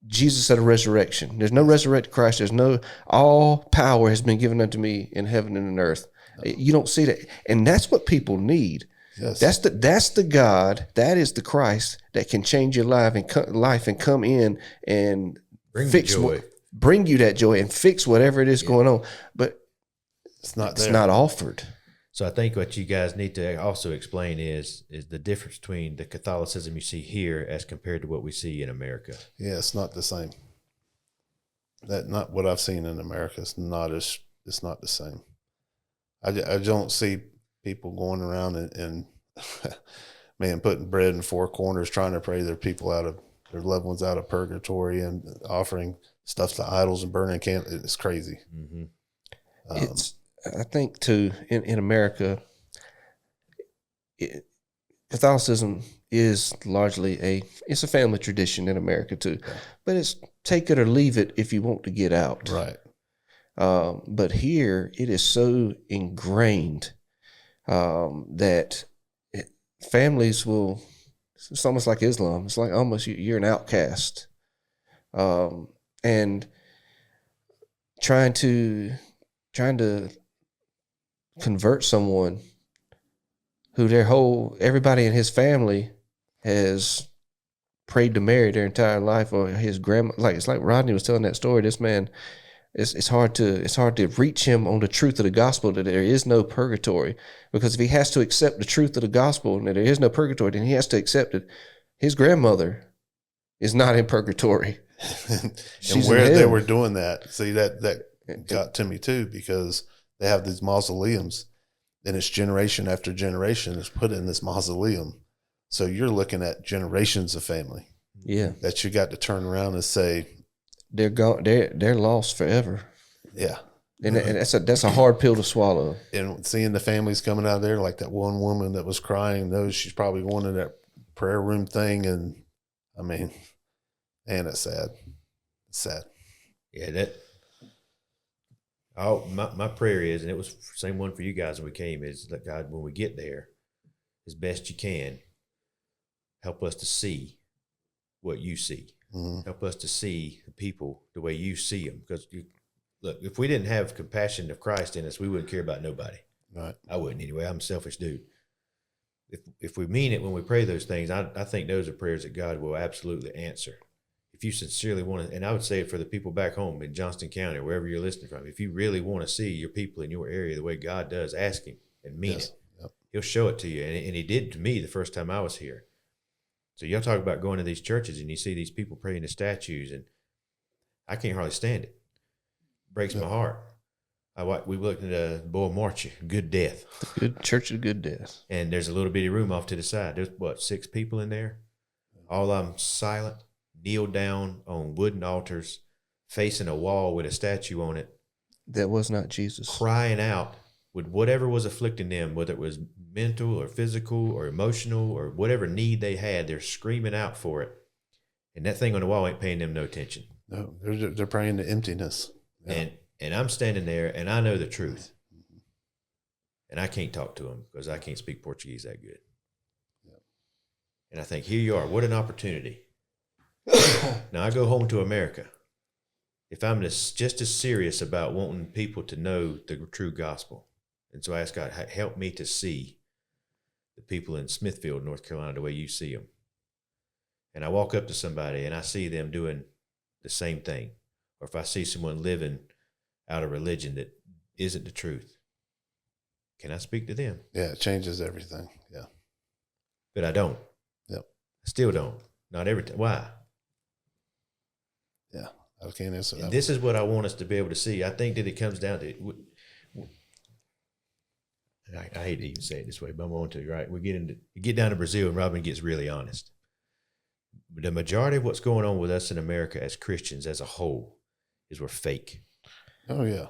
Jesus at a resurrection. There's no resurrected Christ. There's no, all power has been given unto me in heaven and in earth. You don't see that, and that's what people need. Yes. That's the God, that is the Christ that can change your life and come in and Bring fix joy. bring you that joy and fix whatever it is going on. But it's not it's there. not offered. So I think what you guys need to also explain is the difference between the Catholicism you see here as compared to what we see in America. Yeah, it's not the same. Not what I've seen in America. It's not the same. I don't see people going around and man, putting bread in four corners, trying to pray their loved ones out of purgatory and offering stuff to idols and burning candles. It's crazy. Mm-hmm. I think too in America, Catholicism is largely it's a family tradition in America too, but it's take it or leave it if you want to get out. Right. But here it is so ingrained that families will. It's almost like Islam. It's like almost you're an outcast, and trying to convert someone who everybody in his family has prayed to Mary their entire life, or his grandma. Like it's like Rodney was telling that story. This man, it's hard to reach him on the truth of the gospel that there is no purgatory, because if he has to accept the truth of the gospel and that there is no purgatory, then he has to accept it. His grandmother is not in purgatory. And She's where in they hell. were doing that, see that got to me too, because they have these mausoleums, and it's generation after generation is put in this mausoleum. So you're looking at generations of family Yeah, that you got to turn around and say, they're gone. They're lost forever, yeah. and that's a hard pill to swallow. And seeing the families coming out of there, like that one woman that was crying, knows she's probably going to that prayer room thing. And I mean, man, it's sad. It's sad. Yeah, that. Oh, my prayer is, and it was the same one for you guys when we came, is that God, when we get there, as best you can, help us to see what you see. Mhm. Help us to see the people the way you see them. Because look, if we didn't have compassion of Christ in us, we wouldn't care about nobody. Right. I wouldn't anyway. I'm a selfish dude. If we mean it when we pray those things, I think those are prayers that God will absolutely answer. If you sincerely want to, and I would say it for the people back home in Johnston County, wherever you're listening from, if you really want to see your people in your area the way God does, ask him and mean Yes. it. Yep. He'll show it to you. And he did to me the first time I was here. So y'all talk about going to these churches and you see these people praying to statues, and I can't hardly stand it. Breaks my heart. We looked at Boy March, Good Death. Good Church of Good Death. And there's a little bitty room off to the side. There's 6 people in there? All of them silent, kneel down on wooden altars, facing a wall with a statue on it, That was not Jesus. crying out with whatever was afflicting them, whether it was mental or physical or emotional or whatever need they had. They're screaming out for it. And that thing on the wall ain't paying them no attention. No, they're praying to emptiness. Yeah. And I'm standing there and I know the truth. And I can't talk to them because I can't speak Portuguese that good. Yeah. And I think, here you are. What an opportunity. Now I go home to America. If I'm just as serious about wanting people to know the true gospel. And so I ask God, help me to see the people in Smithfield, North Carolina, the way you see them. And I walk up to somebody and I see them doing the same thing. Or if I see someone living out of religion that isn't the truth, can I speak to them? Yeah, it changes everything. Yeah. But I don't. Yep. I still don't. Not every time. Why? Yeah. I can't answer that. This is what I want us to be able to see. I think that it comes down to, I hate to even say it this way, but I'm going to, right? We get down to Brazil and Robin gets really honest. The majority of what's going on with us in America as Christians as a whole is we're fake. Oh, yeah.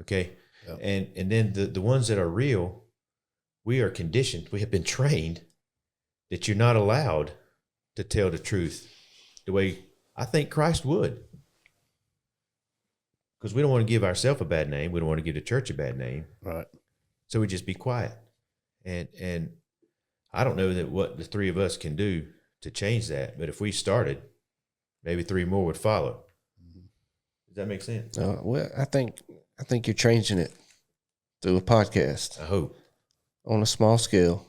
Okay. Yeah. And then the ones that are real, we are conditioned, we have been trained that you're not allowed to tell the truth the way I think Christ would. Because we don't want to give ourselves a bad name. We don't want to give the church a bad name. Right. So we just be quiet. And I don't know that what the 3 of us can do to change that. But if we started, maybe 3 more would follow. Does that make sense? Well, I think you're changing it through a podcast I hope. on a small scale,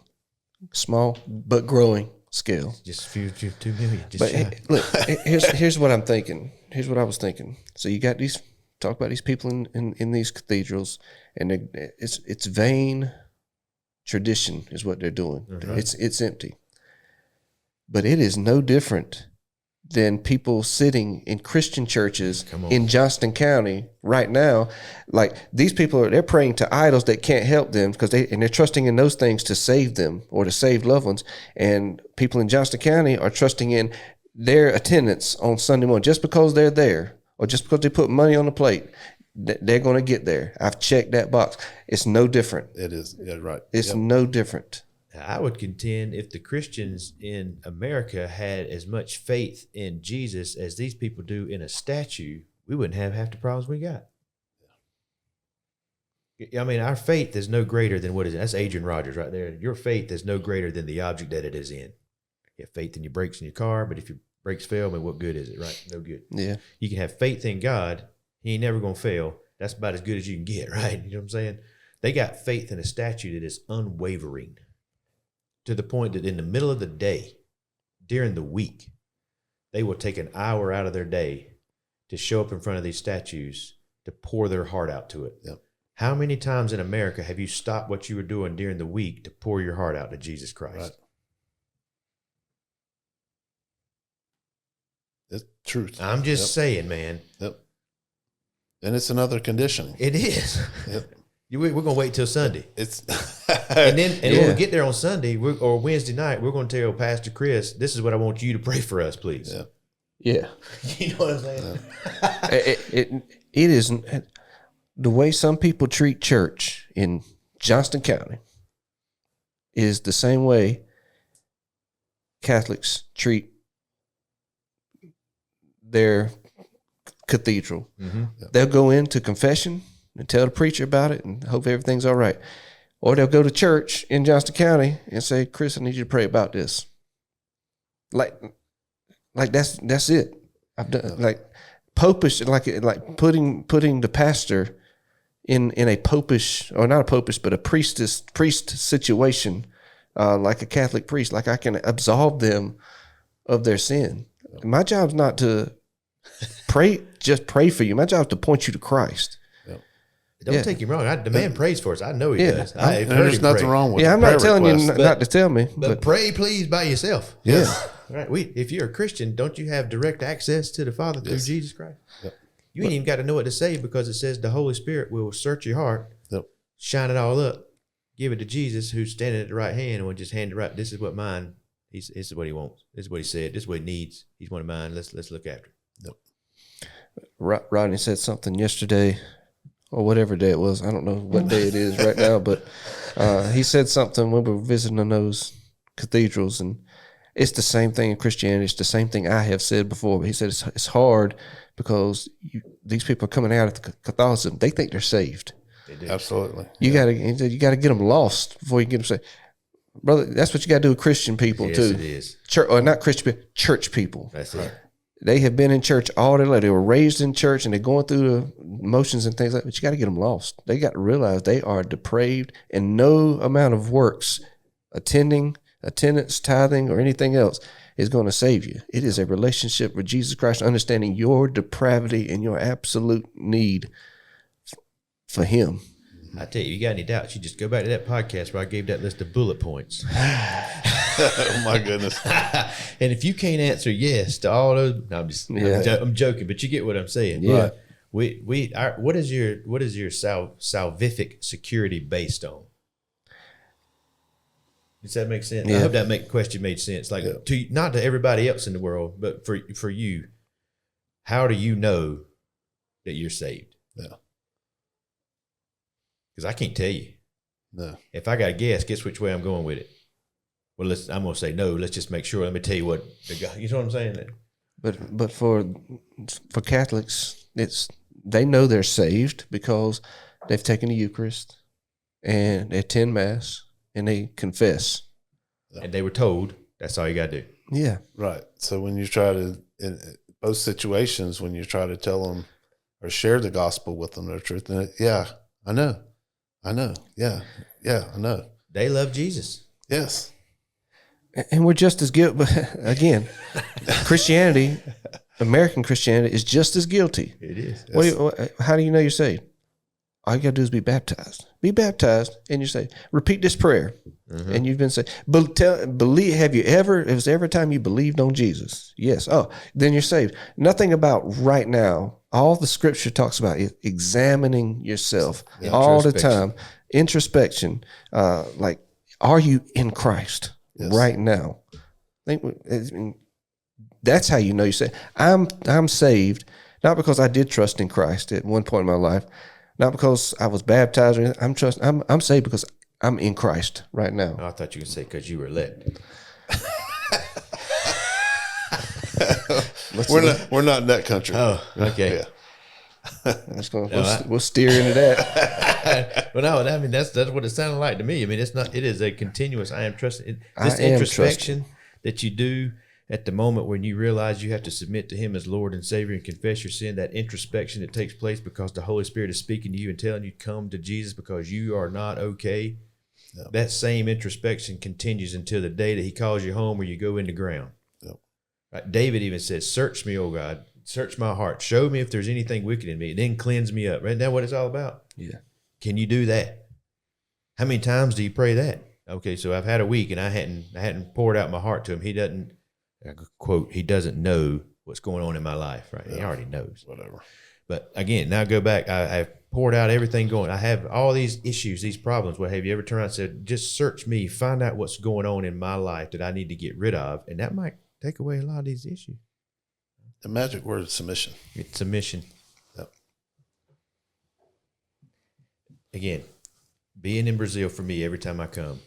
small but growing scale. Just a few 2 million. Just But shy. look, here's what I'm thinking. Here's what I was thinking. So you got talk about these people in these cathedrals, and it's vain tradition is what they're doing. Mhm. It's empty. But it is no different than people sitting in Christian churches Come on. in Johnston County right now. Like these people they're praying to idols that can't help them because they're trusting in those things to save them or to save loved ones. And people in Johnston County are trusting in their attendance on Sunday morning just because they're there or just because they put money on the plate. They're going to get there. I've checked that box. It's no different. It is. Yeah, right. It's Yep. no different. I would contend if the Christians in America had as much faith in Jesus as these people do in a statue, we wouldn't have half the problems we got. I mean, our faith is no greater than what is. That's Adrian Rogers right there. Your faith is no greater than the object that it is in. You have faith in your brakes in your car, but if your brakes fail, I mean, what good is it, right? No good. Yeah. You can have faith in God. He ain't never going to fail. That's about as good as you can get, right? You know what I'm saying? They got faith in a statue that is unwavering to the point that in the middle of the day, during the week, they will take an hour out of their day to show up in front of these statues to pour their heart out to it. Yep. How many times in America have you stopped what you were doing during the week to pour your heart out to Jesus Christ? Right. It's truth. I'm just saying, man. Yep. And it's another conditioning. It is. Yep. We're going to wait till Sunday. It's And then Yeah. when we get there on Sunday or Wednesday night, we're going to tell Pastor Chris, this is what I want you to pray for us, please. Yeah. Yeah. You know what I'm saying? It isn't the way some people treat church in Johnston County is the same way Catholics treat their cathedral. Mm-hmm. They'll go into confession and tell the preacher about it and hope everything's all right. Or they'll go to church in Johnston County and say, Chris, I need you to pray about this. Like that's it. I've done like popish, like putting the pastor in a popish, or not a popish, but a priest situation, like a Catholic priest. Like I can absolve them of their sin. My job's not to just pray for you. My job is to point you to Christ. Don't take him wrong. The man prays for us. I know he does. I've heard There's him nothing pray. wrong with Yeah, the I'm not prayer telling you request. not to tell me, But pray, please, by yourself. yeah. Right. If you're a Christian, don't you have direct access to the Father through Yes. Jesus Christ? Yep. You ain't even got to know what to say because it says the Holy Spirit will search your heart, Yep. shine it all up, give it to Jesus, who's standing at the right hand, and will just hand it right. This is what mine. This is what he wants. This is what he said. This is what he needs. He's one of mine. Let's look after it. Rodney said something yesterday, or whatever day it was. I don't know what day it is right now, but he said something when we were visiting those cathedrals, and it's the same thing in Christianity. It's the same thing I have said before. But he said it's hard because these people are coming out of Catholicism. They think they're saved. They do. Absolutely. You gotta get them lost before you get them saved, brother. That's what you gotta do with Christian people Yes, too. it is. Church, or not Christian, but church people. That's it. They have been in church all their life. They were raised in church and they're going through the motions and things like that. But you got to get them lost. They got to realize they are depraved, and no amount of works, attendance, tithing, or anything else is going to save you. It is a relationship with Jesus Christ, understanding your depravity and your absolute need for Him. I tell you, you got any doubts, you just go back to that podcast where I gave that list of bullet points. Oh my goodness. And if you can't answer yes to all those, no, I'm joking, but you get what I'm saying. Yeah. What is your salvific security based on? Does that make sense? Yeah. I hope that question made sense. Like not to everybody else in the world, but for you, how do you know that you're saved? Yeah. Because I can't tell you. No. If I got to guess which way I'm going with it. Well, I'm going to say no. Let's just make sure. Let me tell you what the guy. You know what I'm saying? But for Catholics, they know they're saved because they've taken the Eucharist and they attend Mass and they confess. And they were told that's all you got to do. Yeah. Right. So when you try to, in both situations, when you try to tell them or share the gospel with them, the truth, and yeah, I know. Yeah, I know. They love Jesus. Yes. And we're just as guilty. But again, Christianity, American Christianity, is just as guilty. It is. How do you know you're saved? All you got to do is be baptized. Be baptized, and you're saved. Repeat this prayer, and you've been saved. Believe. Have you ever? It was every time you believed on Jesus. Yes. Oh, then you're saved. Nothing about right now. All the Scripture talks about is examining yourself all the time. Introspection. Like, are you in Christ right now? That's how you know you're saved. I'm saved not because I did trust in Christ at one point in my life. Not because I was baptized or anything. I'm saved because I'm in Christ right now. Oh, I thought you could say because you were elect. We're not in that country. Oh, okay. Yeah. We'll steer into that. But no, I mean that's what it sounded like to me. I mean, it's not. It is a continuous. I am trusting. This I am introspection that you do at the moment when you realize you have to submit to Him as Lord and Savior and confess your sin. That introspection that takes place because the Holy Spirit is speaking to you and telling you to come to Jesus because you are not okay. Yeah. That same introspection continues until the day that He calls you home or you go in the ground. Right? David even says, "Search me, O God, search my heart, show me if there's anything wicked in me, and then cleanse me up." Right now, what it's all about. Yeah. Can you do that? How many times do you pray that? Okay, so I've had a week and I hadn't poured out my heart to him. He doesn't, quote, he doesn't know what's going on in my life, right? He already knows. Whatever. But again, now go back. I've poured out everything going. I have all these issues, these problems. Well, have you ever turned around and said, just search me, find out what's going on in my life that I need to get rid of? And that might take away a lot of these issues. The magic word is submission. It's submission. Yep. Again, being in Brazil for me every time I come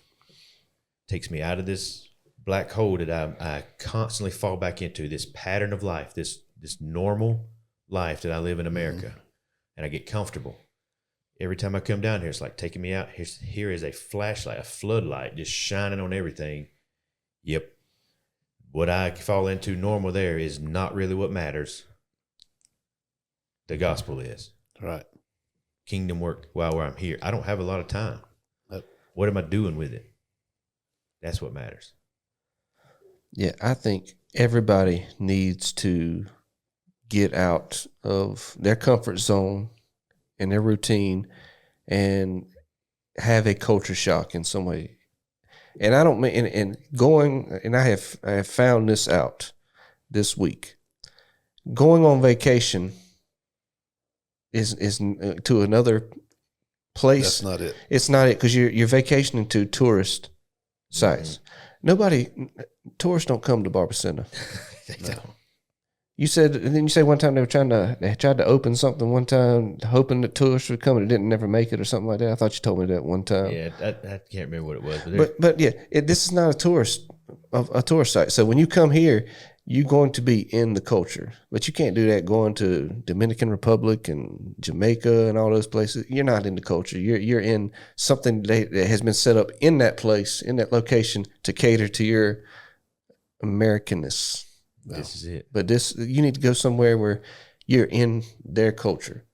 takes me out of this black hole that I constantly fall back into, this pattern of life, this normal life that I live in America, and I get comfortable. Every time I come down here, it's like taking me out. Here is a flashlight, a floodlight, just shining on everything. Yep. What I fall into normal there is not really what matters. The gospel is. Right. Kingdom work while I'm here. I don't have a lot of time. Yep. What am I doing with it? That's what matters. Yeah, I think everybody needs to get out of their comfort zone and their routine and have a culture shock in some way. And I don't mean, and going, and I have found this out this week. Going on vacation is to another place. That's not it. It's not it, because you're vacationing to tourist sites. Tourists don't come to Barbacena. They don't. You said, and then you say one time they tried to open something one time, hoping that tourists would come, and it didn't never make it or something like that. I thought you told me that one time. Yeah, I can't remember what it was. But yeah, this is not a tourist site. So when you come here, you're going to be in the culture, but you can't do that going to Dominican Republic and Jamaica and all those places. You're not in the culture. You're in something that has been set up in that place, in that location, to cater to your Americanness. This is it. But you need to go somewhere where you're in their culture.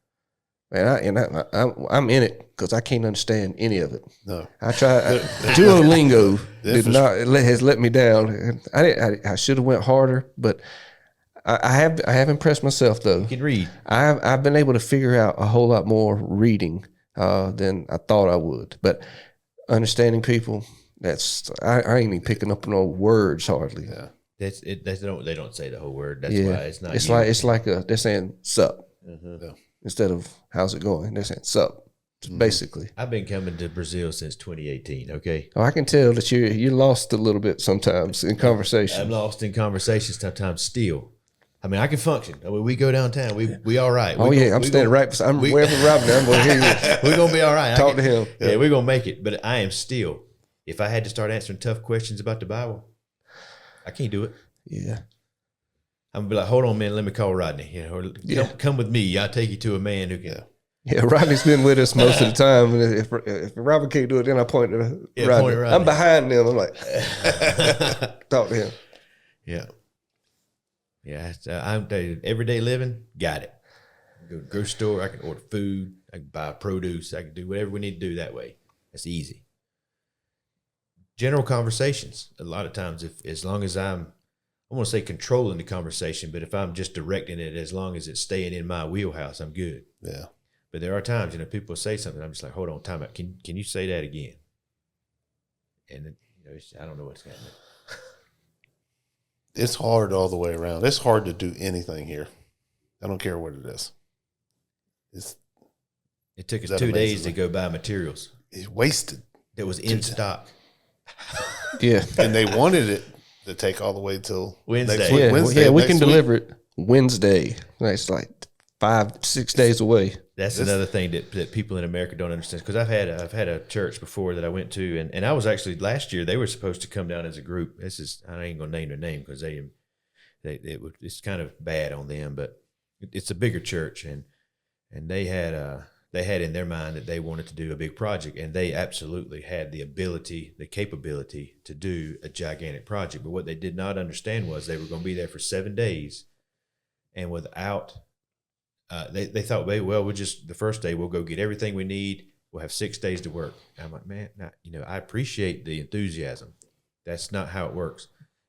And I'm in it because I can't understand any of it. No. I tried. Duolingo has let me down. I should have went harder, but I have impressed myself though. You can read. I've been able to figure out a whole lot more reading than I thought I would. But understanding people, I ain't even picking up no words hardly. Yeah. That's it. They don't say the whole word. That's Yeah. why it's not. It's like they're saying sup Yeah. instead of how's it going. They're saying sup, basically. I've been coming to Brazil since 2018. Okay. Oh, I can tell that you lost a little bit sometimes in conversation. I'm lost in conversations sometimes still. I mean, I can function. I mean, we go downtown. We all right. Oh, yeah. I'm standing right beside. I'm wherever Rob now. I'm going to hear you. We're going to be all right. Talk to him. Yeah, we're going to make it. But I am still, if I had to start answering tough questions about the Bible, I can't do it. Yeah. I'm going to be like, hold on, man. Let me call Rodney. You know, or come with me. I'll take you to a man who can. Yeah, Rodney's been with us most of the time. And if Robert can't do it, then I point to Rodney. Point at Rodney. I'm behind them. I'm like, talk to him. Yeah. Yeah. I'm everyday living. Got it. I can go to the grocery store. I can order food. I can buy produce. I can do whatever we need to do that way. That's easy. General conversations. A lot of times, as long as I want to say controlling the conversation, but if I'm just directing it, as long as it's staying in my wheelhouse, I'm good. Yeah. But there are times, people say something, I'm just like, hold on, time out. Can you say that again? And I don't know what's happening. It's hard all the way around. It's hard to do anything here. I don't care what it is. It took us 2 days to go buy materials. It's wasted. That was in stock. Yeah. And they wanted it to take all the way till Wednesday. next week. Yeah, Wednesday, we next can week. deliver it Wednesday. It's like 5-6 days away. That's another thing that people in America don't understand. Because I've had a church before that I went to, and I was actually last year. They were supposed to come down as a group. I ain't gonna name their name because it's kind of bad on them, but it's a bigger church, and they had in their mind that they wanted to do a big project, and they absolutely had the ability, the capability to do a gigantic project. But what they did not understand was they were going to be there for 7 days, and without they thought, well, we'll just the first day we'll go get everything we need. We'll have 6 days to work. And I'm like, man, I appreciate the enthusiasm. That's not how it works.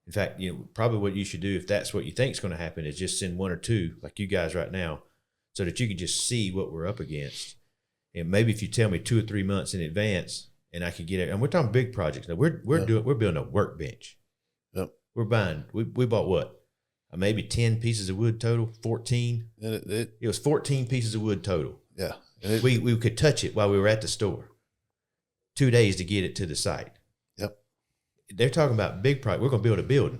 In fact, probably what you should do if that's what you think is going to happen is just send 1 or 2, like you guys right now, so that you can just see what we're up against. And maybe if you tell me 2 or 3 months in advance, and I can get it. And we're talking big projects now. We're building a workbench. Yep. We're buying. We bought what? Maybe 10 pieces of wood total. 14. And it was 14 pieces of wood total. Yeah. And we could touch it while we were at the store. 2 days to get it to the site. Yep. They're talking about big project. We're going to build a building.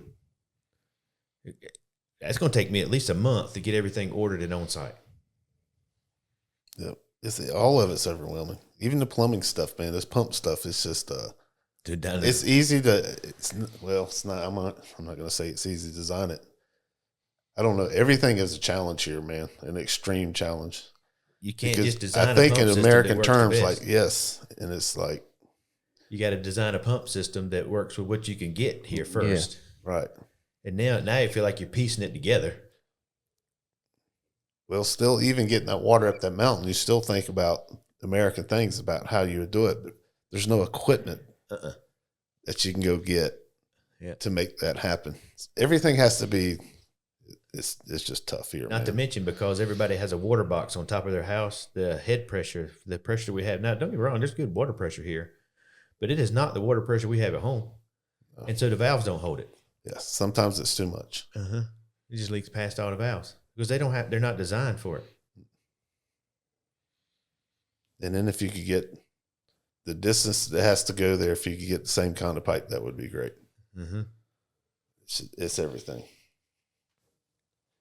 That's going to take me at least a month to get everything ordered and on site. Yep. All of it's overwhelming. Even the plumbing stuff, man. This pump stuff is just it's easy to. It's not. I'm not going to say it's easy to design it. I don't know. Everything is a challenge here, man. An extreme challenge. You can't just design. I think a pump in system American terms, like yes, and it's like you got to design a pump system that works with what you can get here first, right? And now you feel like you're piecing it together. Well, still, even getting that water up that mountain, you still think about American things about how you would do it. But there's no equipment that you can go get to make that happen. Everything has to be. It's just tough here. Not to mention because everybody has a water box on top of their house. The head pressure, the pressure we have now. Don't get me wrong. There's good water pressure here, but it is not the water pressure we have at home, and so the valves don't hold it. Yes, sometimes it's too much. It just leaks past all the valves. Because they're not designed for it. And then if you could get the distance that has to go there, if you could get the same kind of pipe, that would be great. Mm-hmm. It's everything.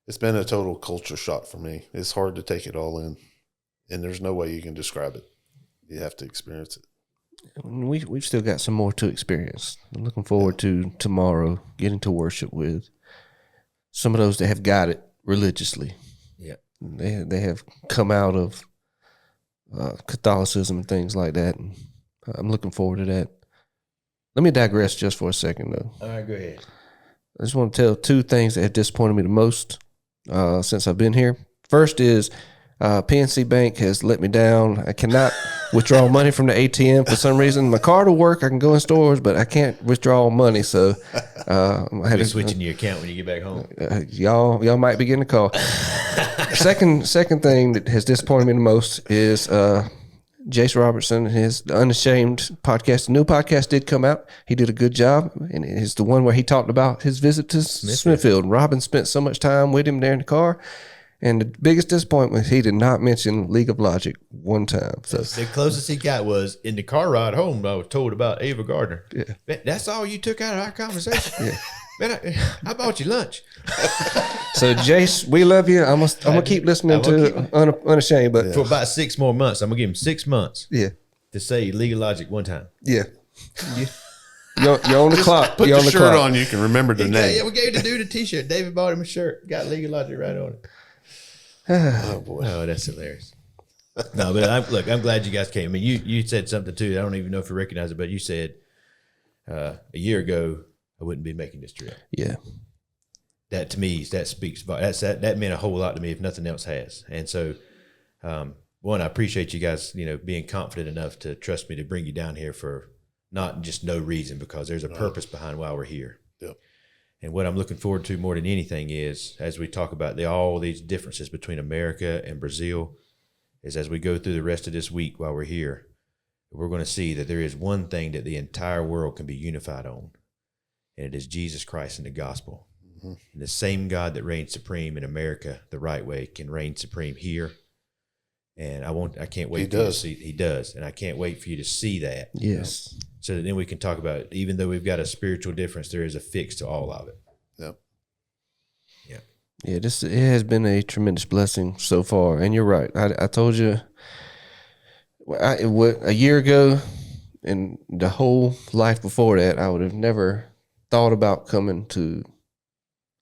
It's been a total culture shock for me. It's hard to take it all in, and there's no way you can describe it. You have to experience it. We've still got some more to experience. I'm looking forward to tomorrow getting to worship with some of those that have got it religiously. Yeah. They have come out of Catholicism and things like that. And I'm looking forward to that. Let me digress just for a second, though. All right, go ahead. I just want to tell 2 things that have disappointed me the most since I've been here. First is PNC Bank has let me down. I cannot withdraw money from the ATM for some reason. My card will work. I can go in stores, but I can't withdraw money. So I had to switch in your account when you get back home. Y'all might be getting a call. Second thing that has disappointed me the most is Jace Robertson and his Unashamed podcast. The new podcast did come out. He did a good job, and it's the one where he talked about his visit to Smithfield. Robin spent so much time with him there in the car. And the biggest disappointment, he did not mention League of Logic one time. So the closest he got was in the car ride home. I was told about Ava Gardner. Yeah, man, that's all you took out of our conversation. Yeah, man, I bought you lunch. So Jace, we love you. I'm gonna keep listening to Unashamed, but for about 6 more months, I'm gonna give him 6 months. Yeah, to say League of Logic one time. Yeah. You're on the clock. Put the shirt on. You can remember the name. Yeah, we gave the dude a T-shirt. David bought him a shirt. Got League of Logic right on it. Oh boy! Oh, that's hilarious. No, but I'm glad you guys came. I mean, you said something too. I don't even know if you recognize it, but you said a year ago I wouldn't be making this trip. Yeah, that to me that speaks. That meant a whole lot to me, if nothing else has. And so, one, I appreciate you guys, being confident enough to trust me to bring you down here for not just no reason, because there's a purpose behind why we're here. Yep. And what I'm looking forward to more than anything is, as we talk about all these differences between America and Brazil, is as we go through the rest of this week while we're here, we're going to see that there is one thing that the entire world can be unified on, and it is Jesus Christ and the gospel. Mm-hmm. And the same God that reigns supreme in America the right way can reign supreme here. And I can't wait for you to see. He does. And I can't wait for you to see that. Yes. So that then we can talk about it. Even though we've got a spiritual difference, there is a fix to all of it. Yep. Yeah. Yeah, it has been a tremendous blessing so far. And you're right. I told you a year ago and the whole life before that, I would have never thought about coming to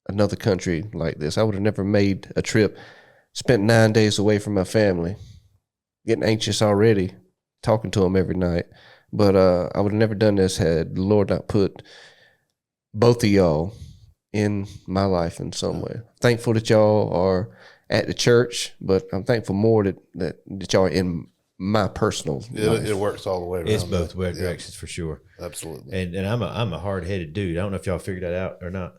another country like this. I would have never made a trip, spent 9 days away from my family, getting anxious already, talking to them every night. But I would have never done this had the Lord not put both of y'all in my life in some way. Thankful that y'all are at the church, but I'm thankful more that y'all are in my personal life. It works all the way around. It's both directions for sure. Absolutely. And I'm a hard headed dude. I don't know if y'all figured that out or not.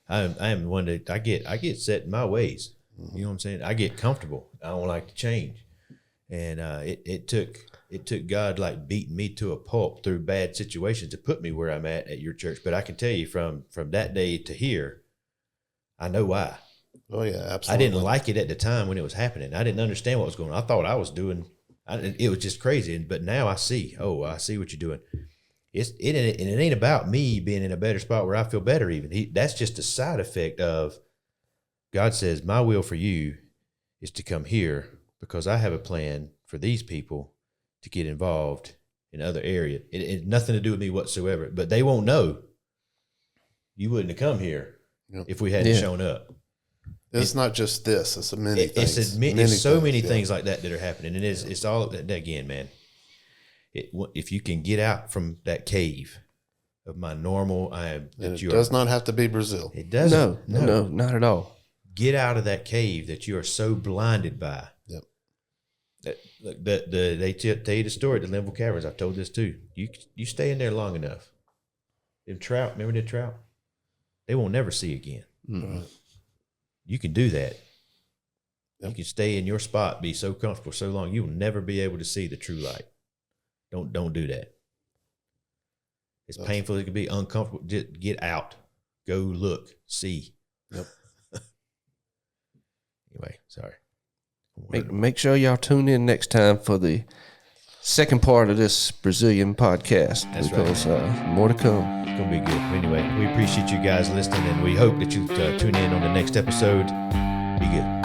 I am one that I get set in my ways. You know what I'm saying? I get comfortable. I don't like to change. And it took God like beating me to a pulp through bad situations to put me where I'm at your church. But I can tell you from that day to here, I know why. Oh yeah, absolutely. I didn't like it at the time when it was happening. I didn't understand what was going on. I thought I was doing. It was just crazy. But now I see. Oh, I see what you're doing. It ain't about me being in a better spot where I feel better. Even that's just a side effect of God says my will for you is to come here because I have a plan for these people to get involved in other areas. It had nothing to do with me whatsoever. But they won't know. You wouldn't have come here if we hadn't shown up. It's not just this; it's many things. It's so many things like that are happening, and it's all again, man. If you can get out from that cave of my normal, it does not have to be Brazil. It doesn't. No, not at all. Get out of that cave that you are so blinded by. Yep. They tell you the story at the Linville Caverns. I've told this too. You stay in there long enough. Them trout, remember the trout? They won't never see again. Mm-hmm. You can do that. Yep. You can stay in your spot, be so comfortable so long, you will never be able to see the true light. Don't do that. It's painful. It can be uncomfortable. Just get out. Go look. See. Yep. Anyway, sorry. Make sure y'all tune in next time for the second part of this Brazilian podcast. That's because, right. More to come. It's going to be good. Anyway, we appreciate you guys listening, and we hope that you tune in on the next episode. Be good.